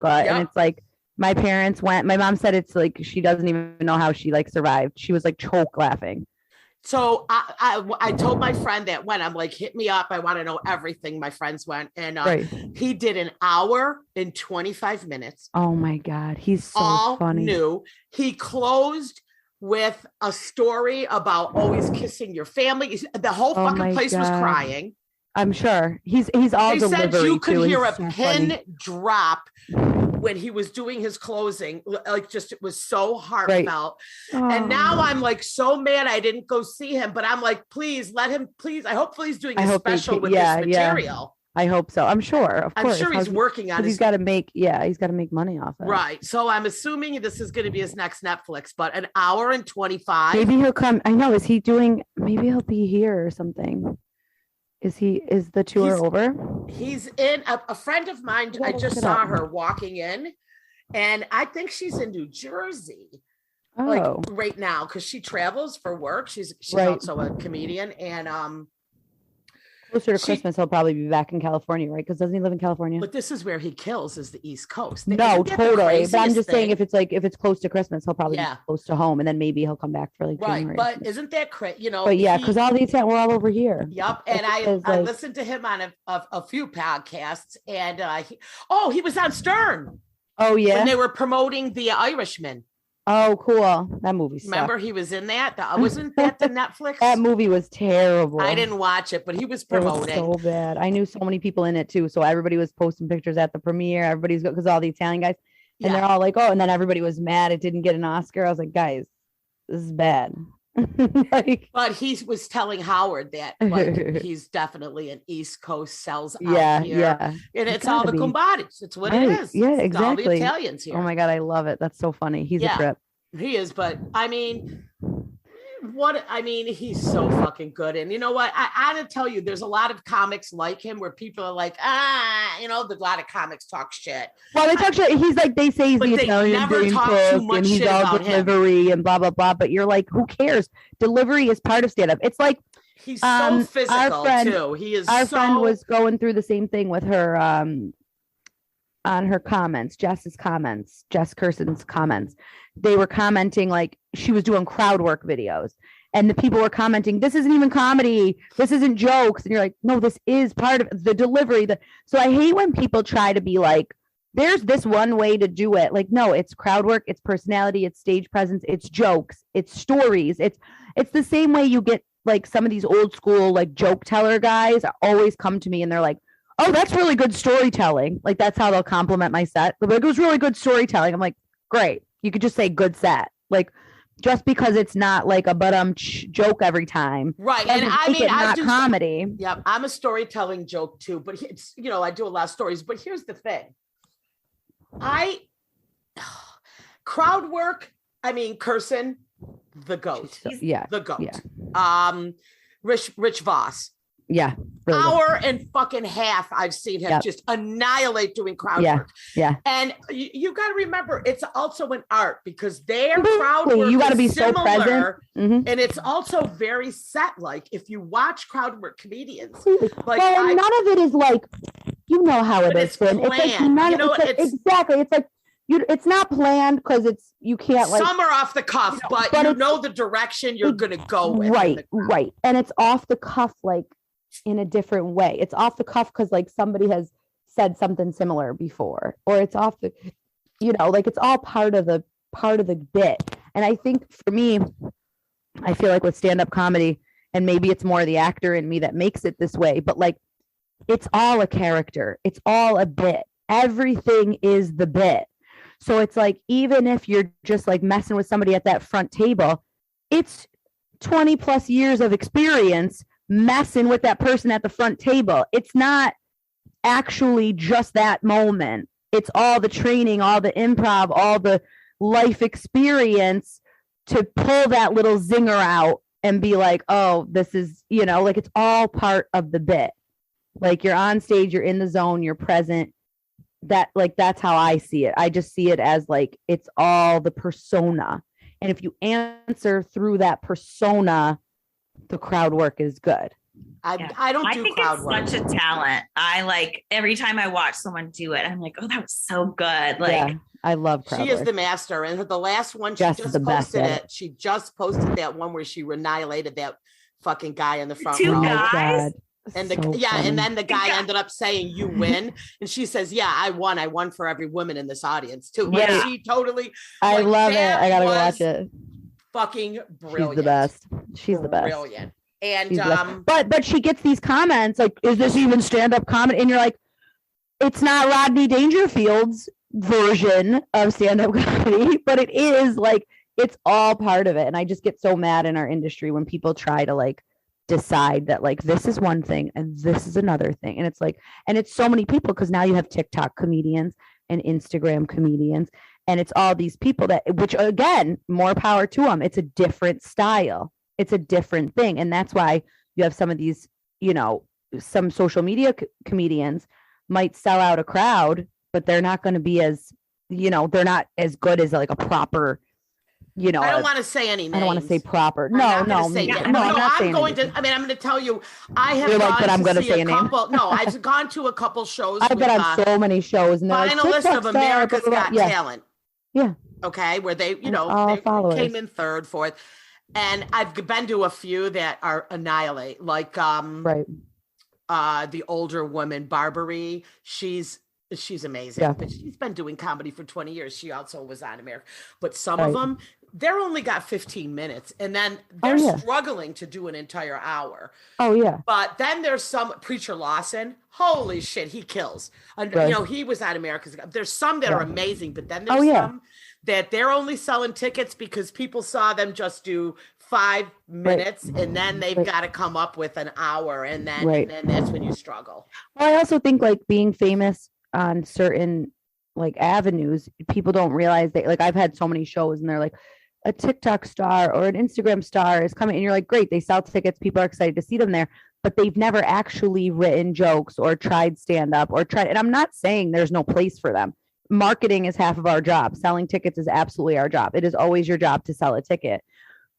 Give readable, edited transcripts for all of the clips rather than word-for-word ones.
But Yep. and it's like my parents went. My mom said it's like she doesn't even know how she like survived. She was like choke laughing. So I told my friend that when I'm like, hit me up. I want to know everything. My friends went and Right. he did an hour and 25 minutes. Oh my God. He's so All funny. new. He closed with a story about always kissing your family. The whole Oh fucking my place was God. crying. I'm sure he's all They said delivery you could too. hear He's a so pin funny. drop when he was doing his closing. Like, just it was so heartfelt. And now I'm like so mad I didn't go see him, but I'm like, please let him, please. I hopefully he's doing a special with this material. I hope so. I'm sure. Of course. I'm sure he's working on it. He's got to make, he's got to make money off it. Right. So I'm assuming this is going to be his next Netflix, but an hour and 25. Maybe he'll come. I know. Is he doing, maybe he'll be here or something. Is the tour over? He's in a friend of mine. I just saw her walking in and I think she's in New Jersey. Oh. Like right now, because she travels for work. She's right. Also a comedian and closer to Christmas, he'll probably be back in California, right? Because doesn't he live in California? But this is where he kills, is the East Coast. No, totally. But I'm just saying, if it's close to Christmas, he'll probably be close to home, and then maybe he'll come back for like January. But isn't that crazy? You know. But yeah, because all these we're all over here. Yep, and I listened to him on a few podcasts, and he was on Stern. Oh yeah, when they were promoting The Irishman. Oh, cool. That movie sucked. Remember he was in that? Wasn't that the Netflix? That movie was terrible. I didn't watch it, but he was promoting. It was so bad. I knew so many people in it too. So everybody was posting pictures at the premiere. Everybody's because all the Italian guys. And they're all like, oh, and then everybody was mad it didn't get an Oscar. I was like, guys, this is bad. But he was telling Howard that he's definitely an East Coast sells out here. Yeah. And it's all the Combatis. It's what it is. Yeah, it's exactly. all the Italians here. Oh my God, I love it. That's so funny. He's a trip. He is, but I mean, he's so fucking good. And you know what? I gotta tell you, there's a lot of comics like him where people are like, a lot of comics talk shit. Well, they talk shit. He's like, they say he's the Italian dream cook and he's all delivery and blah, blah, blah. But you're like, who cares? Delivery is part of stand-up. It's like, he's so physical too. He is. Our friend was going through the same thing with her, on her comments, Jess Kerson's comments. They were commenting like she was doing crowd work videos and the people were commenting, this isn't even comedy. This isn't jokes. And you're like, no, this is part of the delivery. So I hate when people try to be like, there's this one way to do it. Like, no, it's crowd work. It's personality. It's stage presence. It's jokes. It's stories. It's the same way you get like some of these old school, like joke teller guys always come to me and they're like, oh, that's really good storytelling. Like that's how they'll compliment my set. Like, it was really good storytelling. I'm like, great. You could just say good set. Like just because it's not like a joke every time. Right. And I do comedy. Yeah. I'm a storytelling joke too, but it's, I do a lot of stories, but here's the thing. Crowd work. Kerson, the goat. The goat. Yeah. Rich Voss. Yeah. Really hour and fucking half I've seen him just annihilate doing crowd work. Yeah. And you got to remember, it's also an art because their crowd work you got to be similar, so present. And it's also very set-like. If you watch crowd work comedians. Like, none of it is like, how it is. It's planned. Exactly. It's like, it's not planned because you can't like. Some are off the cuff, but you know the direction you're going to go with. Right. And it's off the cuff, like, in a different way. It's off the cuff because like somebody has said something similar before, or it's off the, like it's all part of the bit. And I think for me, I feel like with stand-up comedy, and maybe it's more the actor in me that makes it this way, but like it's all a character. It's all a bit. Everything is the bit. So it's like, even if you're just like messing with somebody at that front table, it's 20 plus years of experience messing with that person at the front table. It's not actually just that moment. It's all the training, all the improv, all the life experience to pull that little zinger out and be like, oh, this is, like it's all part of the bit. Like you're on stage, you're in the zone, you're present. That's how I see it. I just see it as like, it's all the persona. And if you answer through that persona, the crowd work is good. I don't do crowd work. Such a talent. I like every time I watch someone do it, I'm like, oh, that was so good. Like, I love crowd She work. is the master. And the last one, she just posted it. She just posted that one where she annihilated that fucking guy in the front row. Two guys. And and then the guy ended up saying, "You win," and she says, "Yeah, I won. I won for every woman in this audience too." Yeah, she totally. I love it. I gotta go watch it. Fucking brilliant. She's the best. She's the best. Brilliant. And but she gets these comments like, "Is this even stand-up comedy?" And you're like, "It's not Rodney Dangerfield's version of stand-up comedy, but it is like it's all part of it." And I just get so mad in our industry when people try to like decide that like this is one thing and this is another thing, and it's like, and it's so many people because now you have TikTok comedians and Instagram comedians, and it's all these people that, which again, more power to them. It's a different style, it's a different thing, and that's why you have some of these, you know, some social media comedians might sell out a crowd, but they're not going to be as, you know, they're not as good as like a proper, you know, I don't want to say any names. I don't want to say proper. I'm I'm going to tell you, I have gone to see a couple. No, I've gone to a couple shows. I've been on so many shows. And finalist like, of America's Got Talent. Yeah. Okay, where they, you know, they came in third, fourth, and I've been to a few that are annihilate, like the older woman, Barbary. She's amazing, but she's been doing comedy for 20 years. She also was on America, but some of them, they're only got 15 minutes and then they're struggling to do an entire hour. Oh yeah. But then there's some Preacher Lawson. Holy shit, he kills. You know, he was at America's. There's some that are amazing, but then there's some that they're only selling tickets because people saw them just do 5 minutes and then they've got to come up with an hour, and then that's when you struggle. Well, I also think like being famous on certain like avenues, people don't realize that, like, I've had so many shows and they're like, a TikTok star or an Instagram star is coming, and you're like, great, they sell tickets, people are excited to see them there, but they've never actually written jokes or tried stand-up and I'm not saying there's no place for them. Marketing is half of our job. Selling tickets is absolutely our job. It is always your job to sell a ticket,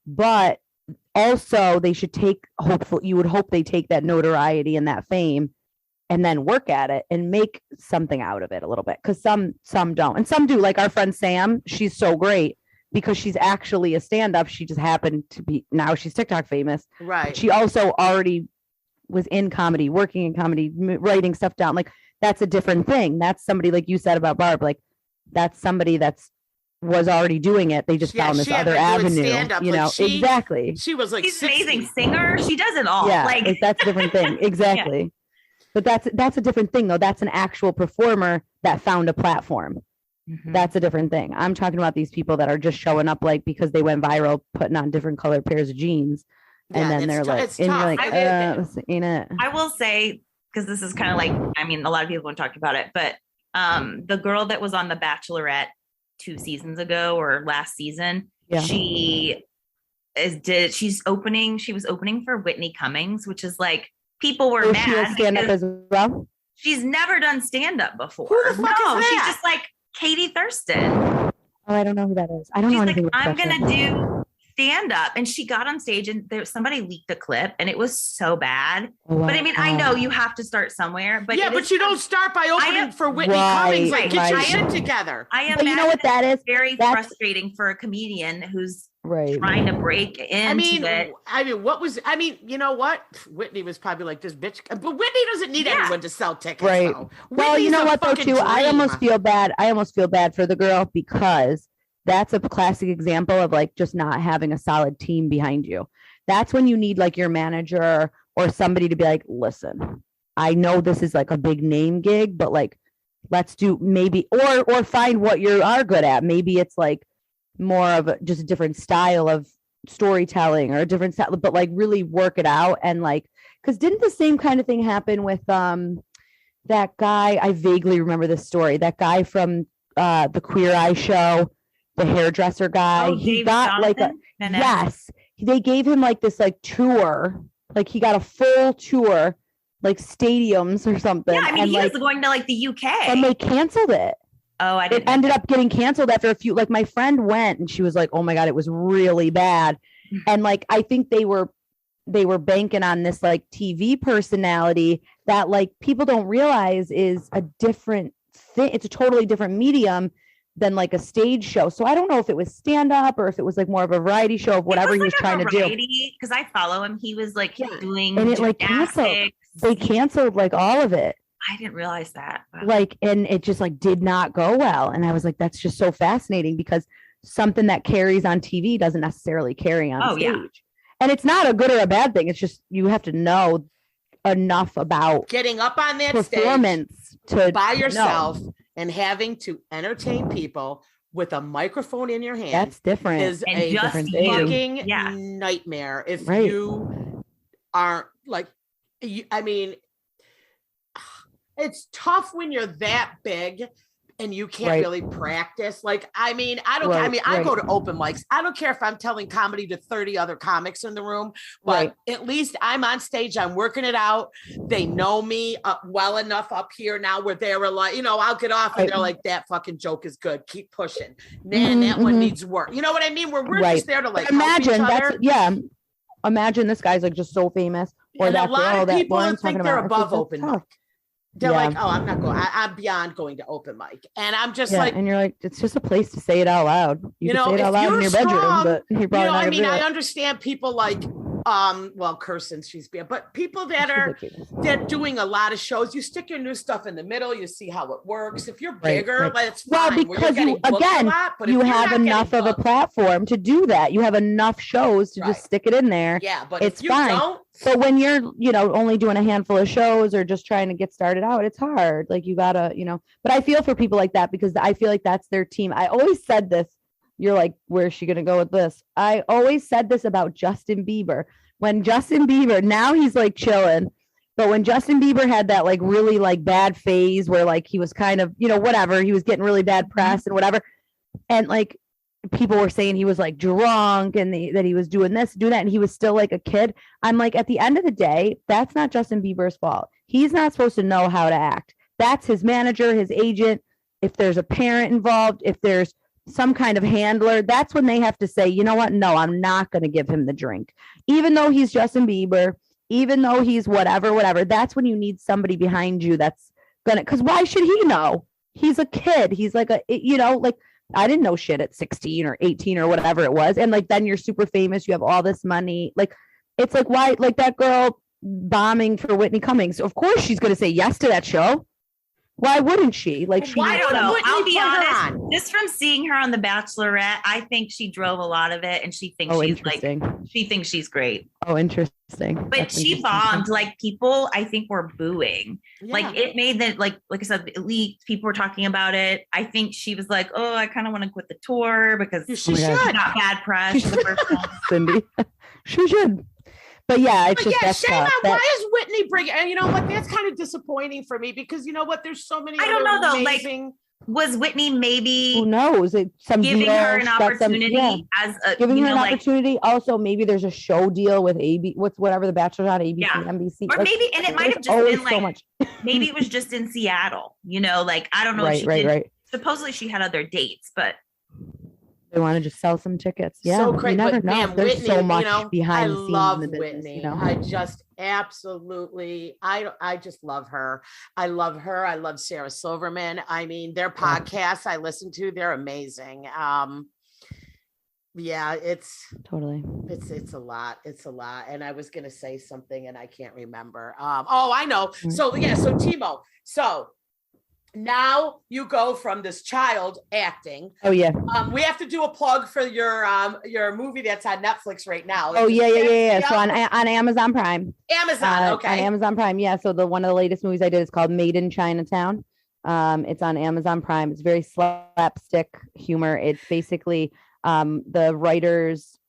but also they should you would hope they take that notoriety and that fame and then work at it and make something out of it a little bit. Cause some don't, and some do, like our friend Sam, she's so great because she's actually a stand-up. She just happened to be, now she's TikTok famous. Right. She also already was in comedy, working in comedy, writing stuff down. Like that's a different thing. That's somebody, like you said about Barb, like that's somebody was already doing it. They just found this other avenue, you know, exactly. She was like, she's an amazing singer. She does it all. Yeah, like that's a different thing. Exactly. Yeah. But that's a different thing though. That's an actual performer that found a platform. Mm-hmm. That's a different thing. I'm talking about these people that are just showing up like because they went viral, putting on different colored pairs of jeans. And then they're like, and you're like, this ain't it. I will say, because this is kind of like, I mean, a lot of people won't talk about it, but the girl that was on The Bachelorette 2 seasons ago or last season, she was opening for Whitney Cummings, which is like, people were mad. Stand up as well? She's never done stand up before. Who the fuck is that? She's just like Katie Thurston. Oh, I don't know who that is. I don't know anything about I'm going to do stand up. And she got on stage and somebody leaked a clip and it was so bad. Wow. But I mean, I know you have to start somewhere. But but you don't start by opening for Whitney Cummings. Like, get your shit together. I am. You know what that is? Very frustrating for a comedian who's trying to break into it. You know what? Whitney was probably like, this bitch, but Whitney doesn't need anyone to sell tickets. Right. Though. Well, you know what though too? I almost feel bad for the girl because that's a classic example of like just not having a solid team behind you. That's when you need like your manager or somebody to be like, listen, I know this is like a big name gig, but like, let's do maybe, or find what you are good at. Maybe it's like more of just a different style of storytelling or a different style, but like really work it out. And like, cause didn't the same kind of thing happen with that guy? I vaguely remember this story, that guy from the Queer Eye show, the hairdresser guy, he got Jonathan? They gave him like this like tour, like he got a full tour, like stadiums or something. Yeah, I mean, he was going to like the UK. And they canceled it. Oh, I didn't. It ended up getting canceled after a few, like my friend went and she was like, oh my God, it was really bad. And like, I think they were they were banking on this like TV personality that like people don't realize is a different thing. It's a totally different medium than like a stage show. So I don't know if it was stand up or if it was like more of a variety show of whatever he was trying to do. Because I follow him. He was like doing and it like canceled. They canceled like all of it. I didn't realize that. Wow. Like, and it just like did not go well. And I was like, that's just so fascinating because something that carries on TV doesn't necessarily carry on stage. Yeah. And it's not a good or a bad thing. It's just you have to know enough about getting up on that performance stage by yourself and having to entertain people with a microphone in your hand. That's different. Is a fucking nightmare if you aren't like, I mean, it's tough when you're that big and you can't really practice. Like, I mean, I don't, I mean, I go to open mics. I don't care if I'm telling comedy to 30 other comics in the room, but at least I'm on stage. I'm working it out. They know me well enough up here now where they were like, you know, I'll get off and they're like, that fucking joke is good. Keep pushing. Man, that one needs work. You know what I mean? Where we're just there to like, imagine that's, imagine this guy's like just so famous. Or and a lot of people think they're above open mic. They're like, oh, I'm not going. I'm beyond going to open mic, and I'm just like, and you're like, it's just a place to say it out loud. You can say it out loud in your bedroom, but you're probably not. I mean, I understand people like, well, Kirsten, she's bad, but people that are doing a lot of shows, you stick your new stuff in the middle, you see how it works. If you're bigger, that's fine. Well, because you have enough of a platform to do that. You have enough shows to just stick it in there. Yeah, but it's fine. But when you're, only doing a handful of shows or just trying to get started out, it's hard. Like you gotta, but I feel for people like that because I feel like that's their team. I always said this. You're like, where's she going to go with this? I always said this about Justin Bieber. When Justin Bieber, now he's like chilling. But when Justin Bieber had that like really like bad phase where like he was kind of, whatever, he was getting really bad press and whatever. And like people were saying he was like drunk and that he was doing this, doing that. And he was still like a kid. I'm like, at the end of the day, that's not Justin Bieber's fault. He's not supposed to know how to act. That's his manager, his agent. If there's a parent involved, if there's some kind of handler, that's when they have to say, you know what? No, I'm not going to give him the drink. Even though he's Justin Bieber, even though he's whatever, that's when you need somebody behind you that's going to, because why should he know? He's a kid. He's like like I didn't know shit at 16 or 18 or whatever it was. And like, then you're super famous. You have all this money. Like, it's like, why, like that girl bombing for Whitney Cummings. Of course she's going to say yes to that show. Why wouldn't she? Like, I don't know. I'll be honest. Just from seeing her on The Bachelorette, I think she drove a lot of it, and she thinks she thinks she's great. Oh, interesting. But she bombed. Like people, I think were booing. Yeah. Like it made that. Like I said, it leaked. People were talking about it. I think she was like, "Oh, I kind of want to quit the tour because she got bad press." The first one. Cindy, she should. But yeah, it's just Shayna, why is Whitney bringing? And you know what? That's kind of disappointing for me because you know what? There's so many. I don't know though. Like, was Whitney maybe? Who knows? Giving her an opportunity as a giving her an opportunity. Also, maybe there's a show deal with whatever The Bachelor's on ABC, NBC, or maybe, and it might have just been like so much. Maybe it was just in Seattle. Like I don't know. Right. Supposedly she had other dates, but. They want to just sell some tickets. Yeah, so great. You never know. Man, There's Whitney, so much behind the scenes. I love in the Whitney. Business, I just absolutely, I just love her. I love her. I love Sarah Silverman. I mean, their podcasts I listen to, they're amazing. Yeah, it's totally, it's a lot. It's a lot. And I was going to say something and I can't remember. I know. So so Timo, now you go from this child acting. Oh yeah. We have to do a plug for your movie that's on Netflix right now. Oh yeah. So on Amazon Prime. Okay. On Amazon Prime, yeah. So one of the latest movies I did is called Made in Chinatown. It's on Amazon Prime. It's very slapstick humor. It's basically the writers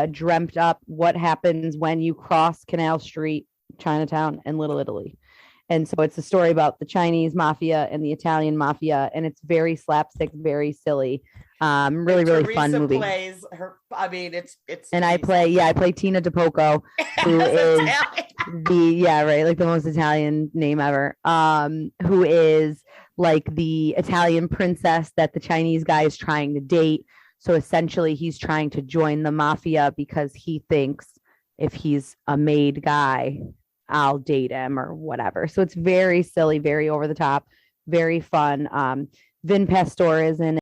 dreamt up what happens when you cross Canal Street, Chinatown, and Little Italy. And so it's a story about the Chinese mafia and the Italian mafia, and it's very slapstick, very silly, really fun movie. Plays her. I mean, it's. And I play Tina DePoco, who is like the most Italian name ever. Who is like the Italian princess that the Chinese guy is trying to date. So essentially, he's trying to join the mafia because he thinks if he's a made guy, I'll date him or whatever. So it's very silly, very over the top, very fun. Vin Pastor is in